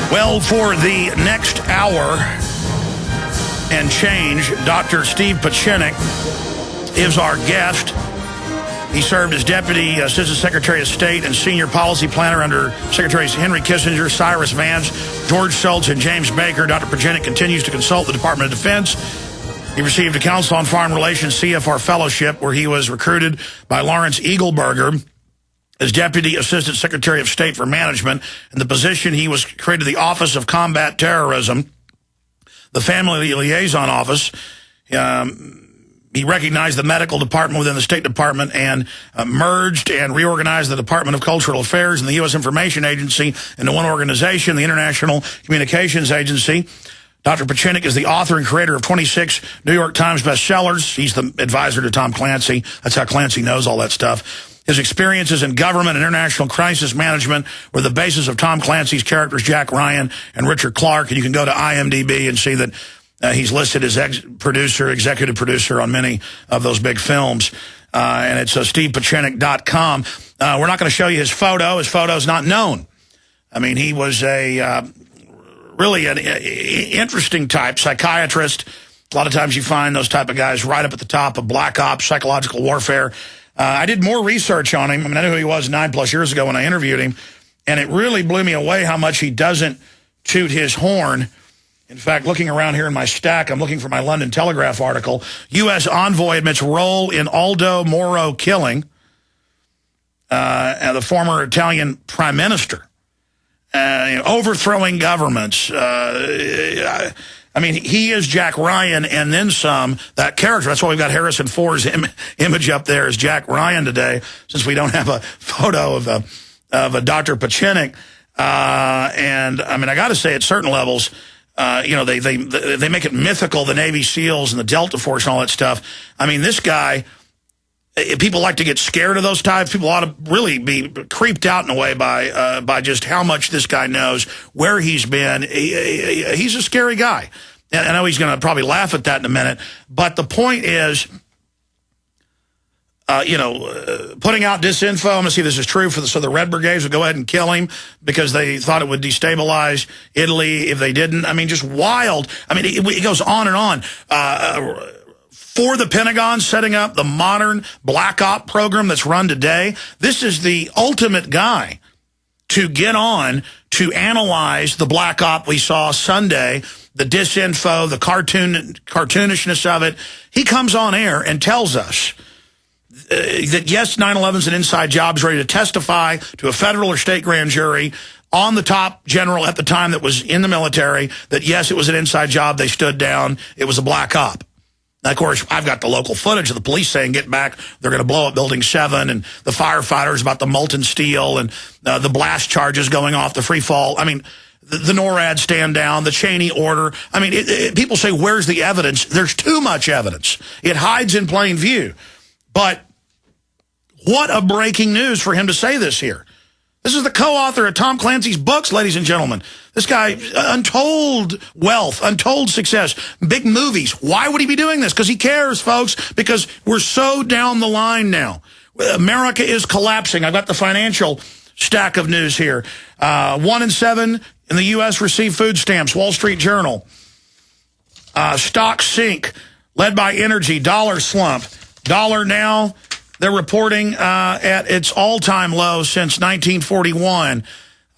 Well, for the next hour and change, Dr. Steve Pieczenik is our guest. He served as Deputy Assistant Secretary of State and Senior Policy Planner under Secretaries Henry Kissinger, Cyrus Vance, George Shultz, and James Baker. Dr. Pieczenik continues to consult the Department of Defense. He received a Council on Foreign Relations CFR Fellowship, where he was recruited by Lawrence Eagleburger as Deputy Assistant Secretary of State for Management. In the position, he was created the Office of Combat Terrorism, the Family Liaison Office. He recognized the medical department within the State Department and merged and reorganized the Department of Cultural Affairs and the U.S. Information Agency into one organization, the International Communications Agency. Dr. Pieczenik is the author and creator of 26 New York Times bestsellers. He's the advisor to Tom Clancy. That's how Clancy knows all that stuff. His experiences in government and international crisis management were the basis of Tom Clancy's characters Jack Ryan and Richard Clark. And you can go to IMDb and see that he's listed as executive producer on many of those big films. And it's stevepieczenik.com. We're not going to show you his photo. His photo's not known. I mean, he was a really an interesting type, psychiatrist. A lot of times you find those type of guys right up at the top of black ops, psychological warfare. I did more research on him. I mean, I knew who he was 9+ years ago when I interviewed him, and it really blew me away how much he doesn't toot his horn. In fact, looking around here in my stack, I'm looking for my London Telegraph article. U.S. envoy admits role in Aldo Moro killing, the former Italian prime minister, overthrowing governments. I mean, he is Jack Ryan and then some, that character. That's why we've got Harrison Ford's image up there as Jack Ryan today, since we don't have a photo of a Dr. Pieczenik. And, I mean, I got to say, at certain levels, you know, they make it mythical, the Navy SEALs and the Delta Force and all that stuff. I mean, this guy, people like to get scared of those types. People ought to really be creeped out in a way by just how much this guy knows, where he's been. He's a scary guy. And I know he's going to probably laugh at that in a minute. But the point is, you know, putting out disinfo. I'm going to see if this is true so the Red Brigades would go ahead and kill him because they thought it would destabilize Italy if they didn't. I mean, just wild. I mean, it goes on and on. For the Pentagon setting up the modern black op program that's run today, this is the ultimate guy to get on to analyze the black op we saw Sunday, the disinfo, the cartoonishness of it. He comes on air and tells us that, yes, 9/11's an inside job. He's ready to testify to a federal or state grand jury on the top general at the time that was in the military, that, yes, it was an inside job. They stood down. It was a black op. Now, of course, I've got the local footage of the police saying, get back, they're going to blow up Building 7, and the firefighters about the molten steel and the blast charges going off, the free fall. I mean, the NORAD stand down, the Cheney order. I mean, people say, where's the evidence? There's too much evidence. It hides in plain view. But what a breaking news for him to say this here. This is the co-author of Tom Clancy's books, ladies and gentlemen. This guy, untold wealth, untold success, big movies. Why would he be doing this? Because he cares, folks, because we're so down the line now. America is collapsing. I've got the financial stack of news here. 1 in 7 in the U.S. receive food stamps, Wall Street Journal. Stocks sink, led by energy, dollar slump. Dollar now, they're reporting at its all-time low since 1941.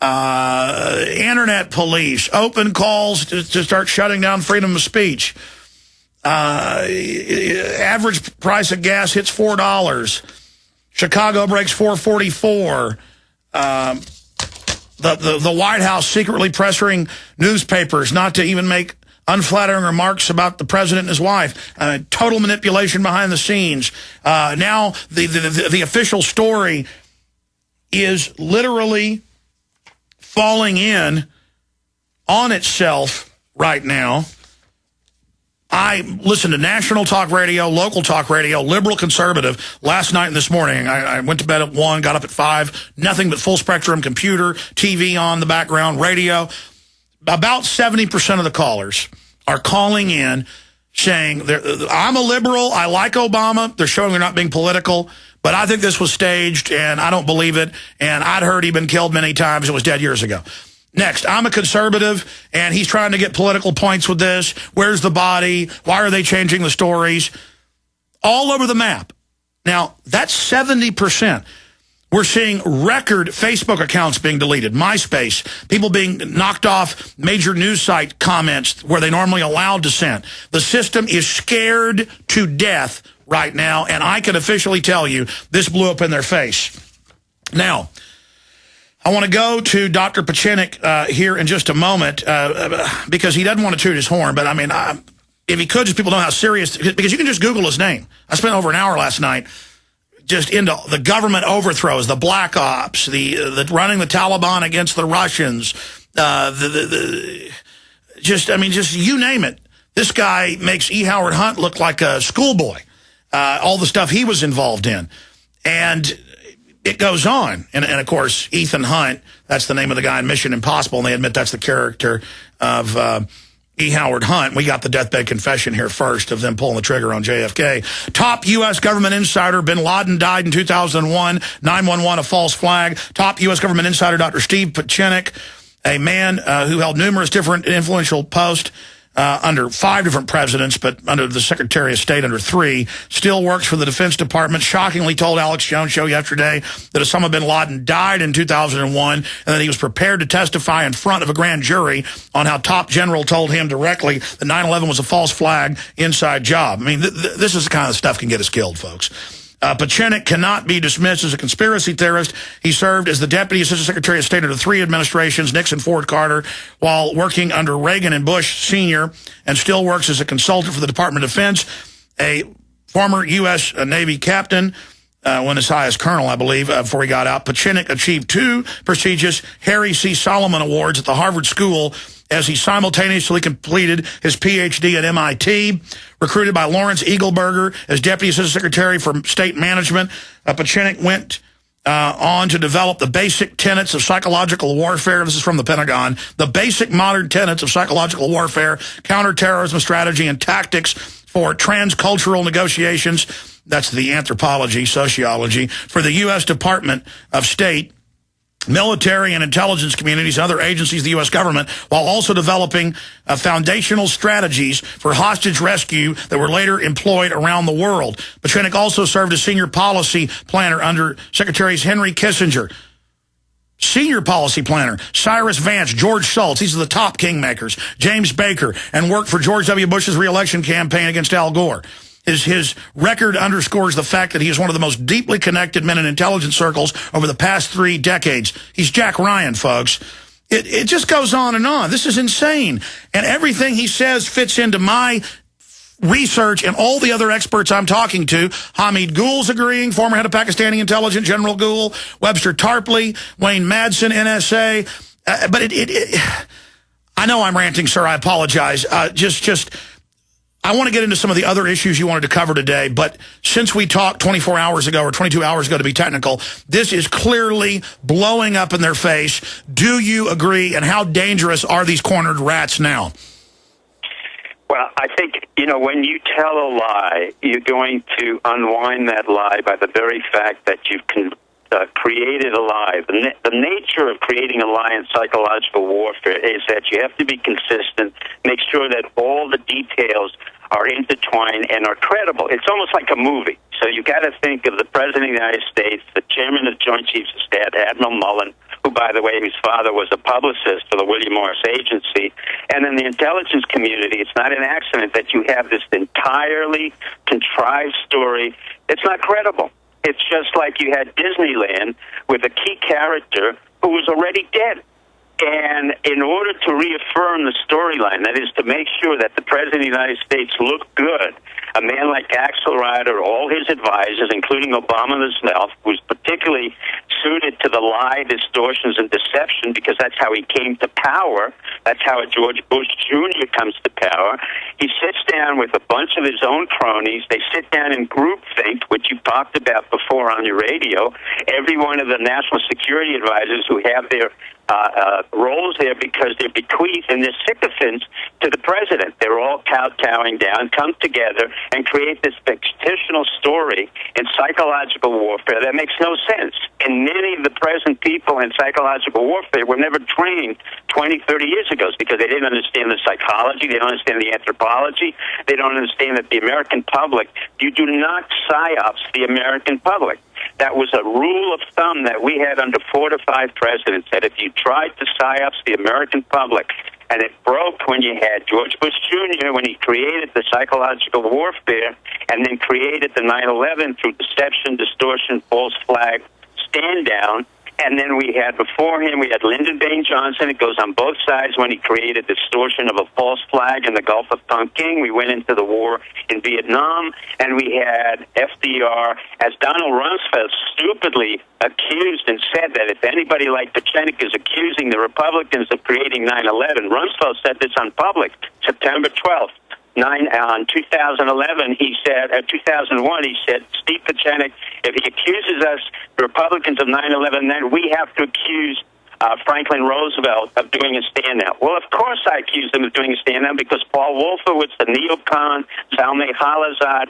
Internet police, open calls to start shutting down freedom of speech. Average price of gas hits $4. Chicago breaks $4.44. The White House secretly pressuring newspapers not to even make unflattering remarks about the president and his wife. Total manipulation behind the scenes. Now the official story is literally falling in on itself right now. I listened to national talk radio, local talk radio, liberal, conservative, last night and this morning. I went to bed at 1, got up at 5, nothing but full spectrum, computer, TV on the background, radio. About 70% of the callers are calling in saying, I'm a liberal, I like Obama. They're showing they're not being political, but I think this was staged, and I don't believe it, and I'd heard he'd been killed many times. It was dead years ago. Next, I'm a conservative, and he's trying to get political points with this. Where's the body? Why are they changing the stories? All over the map. Now, that's 70%. We're seeing record Facebook accounts being deleted, MySpace, people being knocked off major news site comments where they normally allow dissent. The system is scared to death right now, and I can officially tell you this blew up in their face. Now, I want to go to Dr. Pieczenik here in just a moment because he doesn't want to toot his horn, but I mean, if he could, just people know how serious, because you can just Google his name. I spent over an hour last night just into the government overthrows, the black ops, the running the Taliban against the Russians, just you name it. This guy makes E. Howard Hunt look like a schoolboy, all the stuff he was involved in. And it goes on. And of course, Ethan Hunt, that's the name of the guy in Mission Impossible, and they admit that's the character of E. Howard Hunt. We got the deathbed confession here first of them pulling the trigger on JFK. Top U.S. government insider, Bin Laden died in 2001. 911, a false flag. Top U.S. government insider, Dr. Steve Pieczenik, a man who held numerous different influential posts under 5 different presidents, but under the Secretary of State under 3, still works for the Defense Department. Shockingly told Alex Jones' show yesterday that Osama Bin Laden died in 2001 and that he was prepared to testify in front of a grand jury on how top general told him directly that 9/11 was a false flag, inside job. I mean, this is the kind of stuff that can get us killed, folks. Pieczenik cannot be dismissed as a conspiracy theorist. He served as the Deputy Assistant Secretary of State under 3 administrations, Nixon, Ford, Carter, while working under Reagan and Bush Sr., and still works as a consultant for the Department of Defense, a former U.S. Navy captain, went as high as colonel, I believe, before he got out. Pieczenik achieved 2 prestigious Harry C. Solomon Awards at the Harvard School as he simultaneously completed his Ph.D. at MIT. Recruited by Lawrence Eagleburger as Deputy Assistant Secretary for State Management, Pieczenik went on to develop the basic tenets of psychological warfare. This is from the Pentagon. The basic modern tenets of psychological warfare, counterterrorism strategy, and tactics for transcultural negotiations. That's the anthropology, sociology, for the U.S. Department of State, military and intelligence communities, and other agencies of the U.S. government, while also developing foundational strategies for hostage rescue that were later employed around the world. Pieczenik also served as senior policy planner under Secretaries Henry Kissinger, senior policy planner Cyrus Vance, George Shultz, these are the top kingmakers, James Baker, and worked for George W. Bush's re-election campaign against Al Gore. His record underscores the fact that he is one of the most deeply connected men in intelligence circles over the past 3 decades. He's Jack Ryan, folks. It just goes on and on. This is insane. And everything he says fits into my research and all the other experts I'm talking to. Hamid Gul's agreeing, former head of Pakistani intelligence, General Gul, Webster Tarpley, Wayne Madsen, NSA. But I know I'm ranting, sir. I apologize. I want to get into some of the other issues you wanted to cover today, but since we talked 24 hours ago or 22 hours ago to be technical, this is clearly blowing up in their face. Do you agree, and how dangerous are these cornered rats now? Well, I think, when you tell a lie, you're going to unwind that lie by the very fact that you've created a lie. The nature of creating a lie in psychological warfare is that you have to be consistent, make sure that all the details are intertwined and are credible. It's almost like a movie. So you got to think of the President of the United States, the Chairman of the Joint Chiefs of Staff, Admiral Mullen, who, by the way, whose father was a publicist for the William Morris Agency, and then the intelligence community. It's not an accident that you have this entirely contrived story. It's not credible. It's just like you had Disneyland with a key character who was already dead. And in order to reaffirm the storyline, that is to make sure that the President of the United States looked good, a man like Axelrod, all his advisors, including Obama himself, was particularly suited to the lie, distortions, and deception because that's how he came to power. That's how George Bush Jr. comes to power. He sits down with a bunch of his own cronies. They sit down in groupthink, which you talked about before on your radio. Every one of the national security advisors who have their roles there because they're bequeathed and they're sycophants to the president. They're all kowtowing down, come together, and create this fictional story in psychological warfare that makes no sense. And many of the present people in psychological warfare were never trained 20, 30 years ago because they didn't understand the psychology, they don't understand the anthropology, they don't understand that the American public, you do not psyops the American public. That was a rule of thumb that we had under 4 to 5 presidents, that if you tried to psyops the American public, and it broke when you had George Bush Jr., when he created the psychological warfare and then created the 9/11 through deception, distortion, false flag, stand down. And then we had, before him, we had Lyndon Baines Johnson. It goes on both sides when he created distortion of a false flag in the Gulf of Tonkin. We went into the war in Vietnam, and we had FDR, as Donald Rumsfeld stupidly accused and said that if anybody like Pieczenik is accusing the Republicans of creating 9/11, Rumsfeld said this on public, September 12th. On 2011, he said, 2001, he said, Steve Pieczenik, if he accuses us, the Republicans, of 9/11, then we have to accuse Franklin Roosevelt of doing a stand-down. Well, of course I accused him of doing a stand-down because Paul Wolfowitz, the neocon, Salme Khalilzad,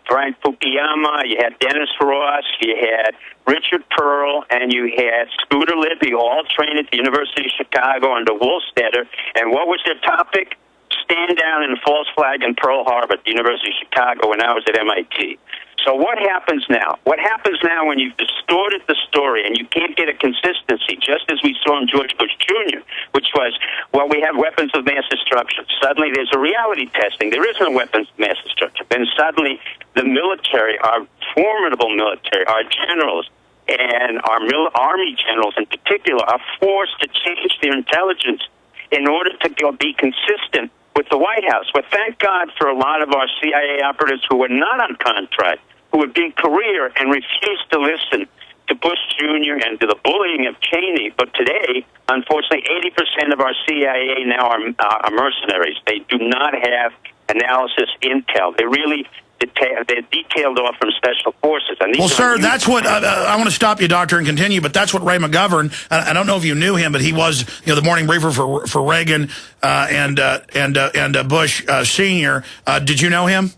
Frank Fukuyama, you had Dennis Ross, you had Richard Pearl, and you had Scooter Libby, all trained at the University of Chicago under Woolstetter. And what was their topic? Stand down and false flag in Pearl Harbor at the University of Chicago when I was at MIT. So what happens now? What happens now when you've distorted the story and you can't get a consistency, just as we saw in George Bush Jr., which was, well, we have weapons of mass destruction. Suddenly there's a reality testing. There is no weapons of mass destruction. Then suddenly the military, our formidable military, our generals, and our Army generals in particular are forced to change their intelligence in order to be consistent with the White House. But thank God for a lot of our CIA operatives who were not on contract, who had been career and refused to listen to Bush Jr. and to the bullying of Cheney. But today, unfortunately, 80% of our CIA now are mercenaries. They do not have analysis intel. They really they're detailed off from special forces. And well, sir, that's what I want to stop you, Doctor, and continue. But that's what Ray McGovern. I don't know if you knew him, but he was, the morning briefer for Reagan and Bush Senior. Did you know him?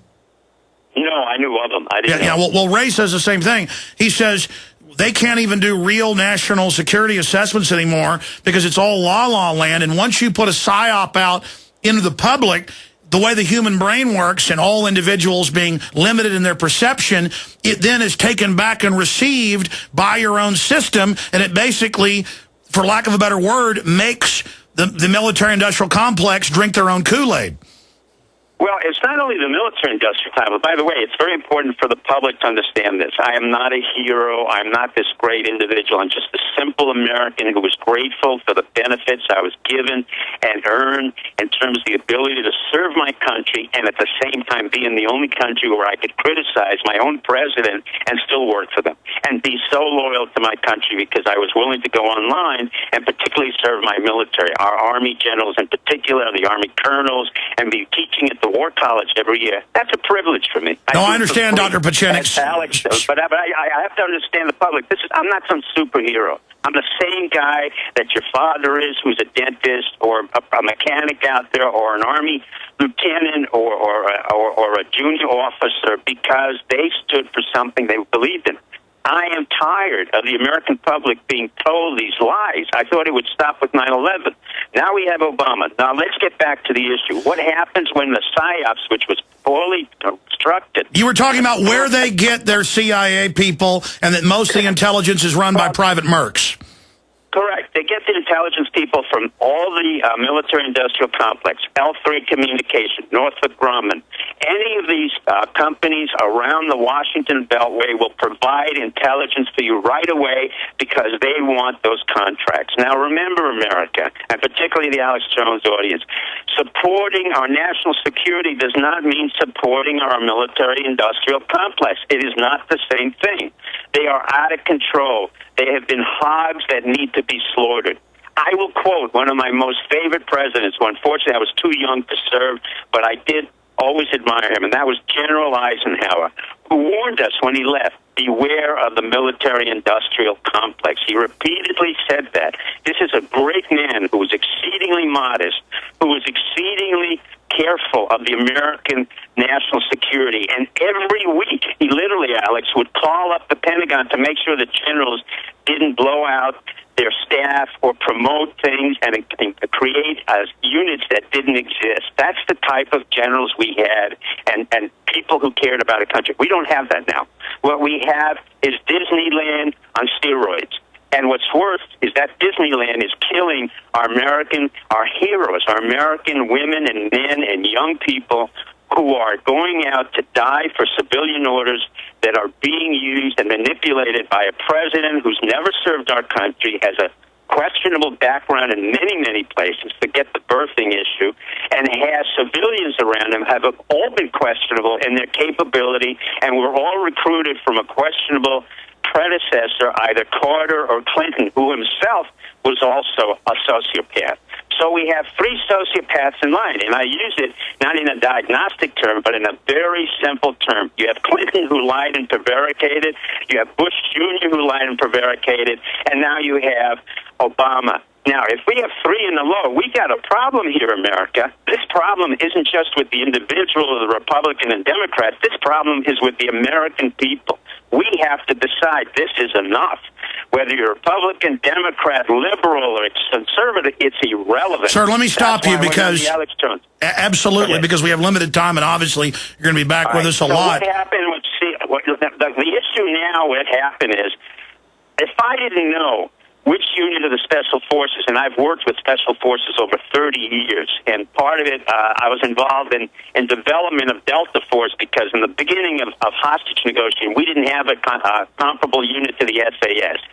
No, I knew of him. I didn't. Yeah. Well, Ray says the same thing. He says they can't even do real national security assessments anymore because it's all la land. And once you put a psyop out into the public, the way the human brain works and all individuals being limited in their perception, it then is taken back and received by your own system, and it basically, for lack of a better word, makes the military-industrial complex drink their own Kool-Aid. Well, it's not only the military-industrial complex. By the way, it's very important for the public to understand this. I am not a hero. I'm not this great individual. I'm just a simple American who was grateful for the benefits I was given and earned in terms of the ability to serve my country and at the same time be in the only country where I could criticize my own president and still work for them and be so loyal to my country because I was willing to go online and particularly serve my military, our Army generals in particular, the Army colonels, and be teaching at the War College every year. That's a privilege for me. I understand, Dr. Pieczenik. Alex does, but I have to understand the public. I'm not some superhero. I'm the same guy that your father is, who's a dentist or a mechanic out there, or an Army lieutenant or a junior officer, because they stood for something they believed in. I am tired of the American public being told these lies. I thought it would stop with 9/11. Now we have Obama. Now let's get back to the issue. What happens when the PSYOPs, which was poorly constructed... You were talking about where they get their CIA people and that most of the intelligence is run by private mercs. Correct. They get the intelligence people from all the military-industrial complex, L3 Communication, Northrop Grumman. Any of these companies around the Washington Beltway will provide intelligence for you right away because they want those contracts. Now, remember, America, and particularly the Alex Jones audience, supporting our national security does not mean supporting our military-industrial complex. It is not the same thing. They are out of control. They have been hogs that need to be slaughtered. I will quote one of my most favorite presidents, who unfortunately I was too young to serve, but I did always admire him, and that was General Eisenhower, who warned us when he left, beware of the military-industrial complex. He repeatedly said that. This is a great man who was exceedingly modest, who was exceedingly careful of the American national security. And every week, he literally, Alex, would call up the Pentagon to make sure the generals didn't blow out their staff or promote things and create units that didn't exist. That's the type of generals we had and people who cared about a country. We don't have that now. What we have is Disneyland on steroids. And what's worse is that Disneyland is killing our heroes, our American women and men and young people who are going out to die for civilian orders that are being used and manipulated by a president who's never served our country, has a questionable background in many, many places, forget the birthing issue, and has civilians around him have all been questionable in their capability, and we're all recruited from a questionable predecessor, either Carter or Clinton, who himself was also a sociopath. So we have three sociopaths in line, and I use it not in a diagnostic term, but in a very simple term. You have Clinton, who lied and prevaricated. You have Bush Jr., who lied and prevaricated. And now you have Obama. Now, if we have three in the low, we got a problem here, America. This problem isn't just with the individual or the Republican and Democrat. This problem is with the American people. We have to decide this is enough. Whether you're Republican, Democrat, liberal, or conservative, it's irrelevant. Sir, let me stop you because... Alex Jones. Absolutely, because we have limited time, and obviously you're going to be back with us a lot. What happened with... The issue now, what happened is, if I didn't know which unit of the Special Forces, and I've worked with Special Forces over 30 years, and part of it, I was involved in development of Delta Force, because in the beginning of hostage negotiating, we didn't have a comparable unit to the SAS.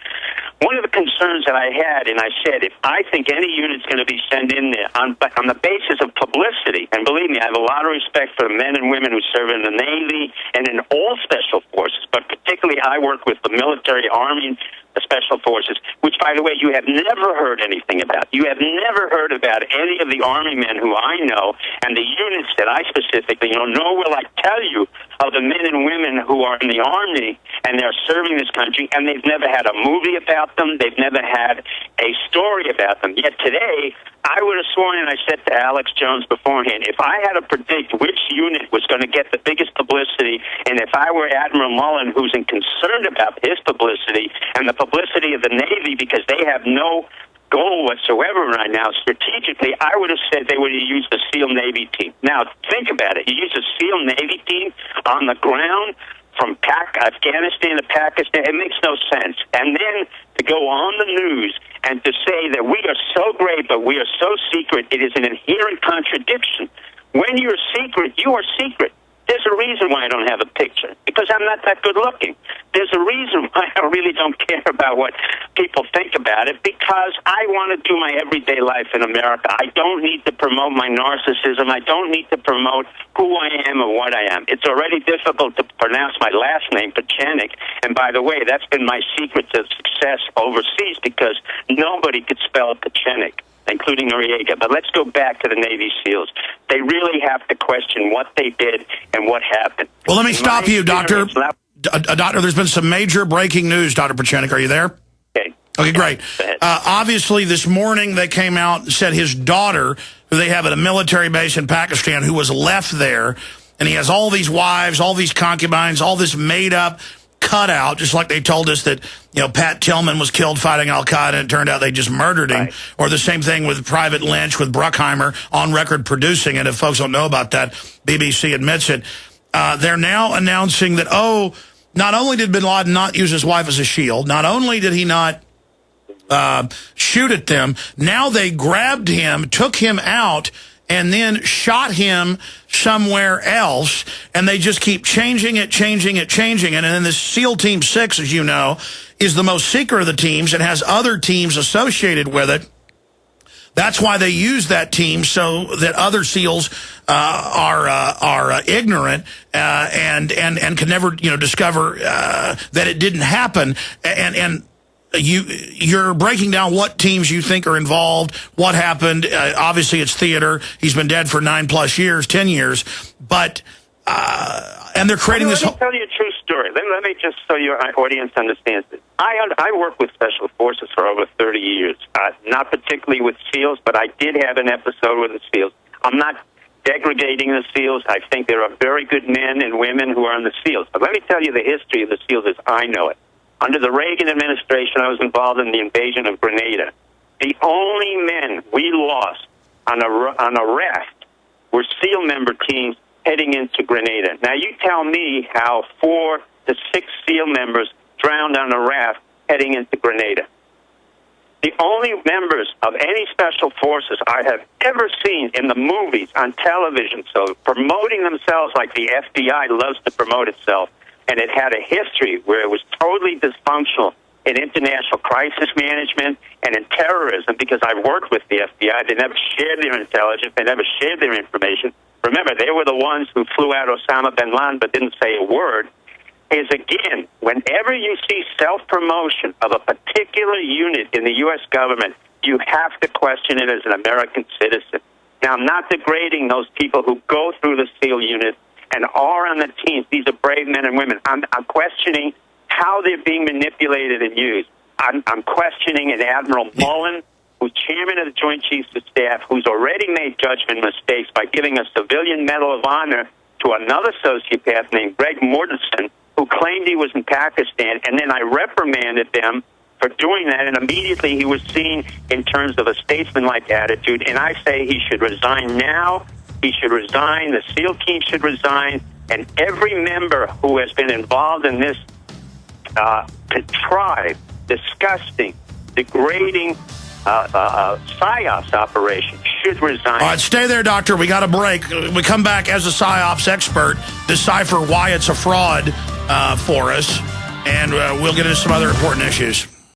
One of the concerns that I had, and I said, if I think any unit's going to be sent in there on the basis of publicity, and believe me, I have a lot of respect for the men and women who serve in the Navy and in all Special Forces, but particularly I work with the military, Army, the Special Forces, which, by the way, you have never heard anything about. You have never heard about any of the Army men who I know and the units that I specifically know, nor will I tell you of the men and women who are in the Army and they're serving this country, and they've never had a movie about them. They've never had a story about them. Yet today, I would have sworn, and I said to Alex Jones beforehand, if I had to predict which unit was going to get the biggest publicity, and if I were Admiral Mullen, who's concerned about his publicity and the publicity of the Navy, because they have no goal whatsoever right now strategically, I would have said they would have used the SEAL Navy team. Now, think about it. You use a SEAL Navy team on the ground from Afghanistan to Pakistan. It makes no sense. And then to go on the news and to say that we are so great, but we are so secret, it is an inherent contradiction. When you're secret, you are secret. There's a reason why I don't have a picture, because I'm not that good looking. There's a reason why I really don't care about what people think about it, because I want to do my everyday life in America. I don't need to promote my narcissism. I don't need to promote who I am or what I am. It's already difficult to pronounce my last name, Pieczenik, and by the way, that's been my secret to success overseas, because nobody could spell Pieczenik, including Noriega. But let's go back to the Navy SEALs. They really have to question what they did and what happened. Well, let me stop you, Doctor. Doctor, there's been some major breaking news, Dr. Pieczenik. Are you there? Okay, great. Obviously, this morning they came out and said his daughter, who they have at a military base in Pakistan, who was left there, and he has all these wives, all these concubines, all this made-up cutout, just like they told us that, you know, Pat Tillman was killed fighting Al-Qaeda, and it turned out they just murdered him. Right. Or the same thing with Private Lynch, with Bruckheimer on record producing it. If folks don't know about that, BBC admits it. They're now announcing that, oh, not only did bin Laden not use his wife as a shield, not only did he not shoot at them, now they grabbed him, took him out, and then shot him somewhere else, and they just keep changing it. And then this SEAL Team 6, as you know, is the most secret of the teams. It has other teams associated with it. That's why they use that team, so that other SEALs are ignorant and can never, you know, discover that it didn't happen. And you're breaking down what teams you think are involved, what happened. Obviously, it's theater. He's been dead for 9+ years, 10 years. But and they're creating this. Let me tell you a true story. Let me just so your audience understands it. I worked with Special Forces for over 30 years. Not particularly with SEALs, but I did have an episode with the SEALs. I'm not degrading the SEALs. I think there are very good men and women who are in the SEALs. But let me tell you the history of the SEALs as I know it. Under the Reagan administration, I was involved in the invasion of Grenada. The only men we lost on a raft were SEAL member teams heading into Grenada. Now, you tell me how 4 to 6 SEAL members drowned on a raft heading into Grenada. The only members of any special forces I have ever seen in the movies, on television, so promoting themselves like the FBI loves to promote itself, and it had a history where it was totally dysfunctional in international crisis management and in terrorism, because I've worked with the FBI. They never shared their intelligence. They never shared their information. Remember, they were the ones who flew out Osama Bin Laden but didn't say a word. Is, again, whenever you see self-promotion of a particular unit in the U.S. government, you have to question it as an American citizen. Now, I'm not degrading those people who go through the SEAL unit and are on the teams. These are brave men and women. I'm questioning how they're being manipulated and used. I'm questioning an Admiral Mullen, who's chairman of the Joint Chiefs of Staff, who's already made judgment mistakes by giving a civilian Medal of Honor to another sociopath named Greg Mortensen, who claimed he was in Pakistan, and then I reprimanded them for doing that, and immediately he was seen in terms of a statesmanlike attitude, and I say he should resign now. He should resign. The SEAL team should resign, and every member who has been involved in this contrived, disgusting, degrading PSYOPs operation should resign. All right, stay there, Doctor. We got a break. We come back as a PSYOPs expert, decipher why it's a fraud for us, and we'll get into some other important issues.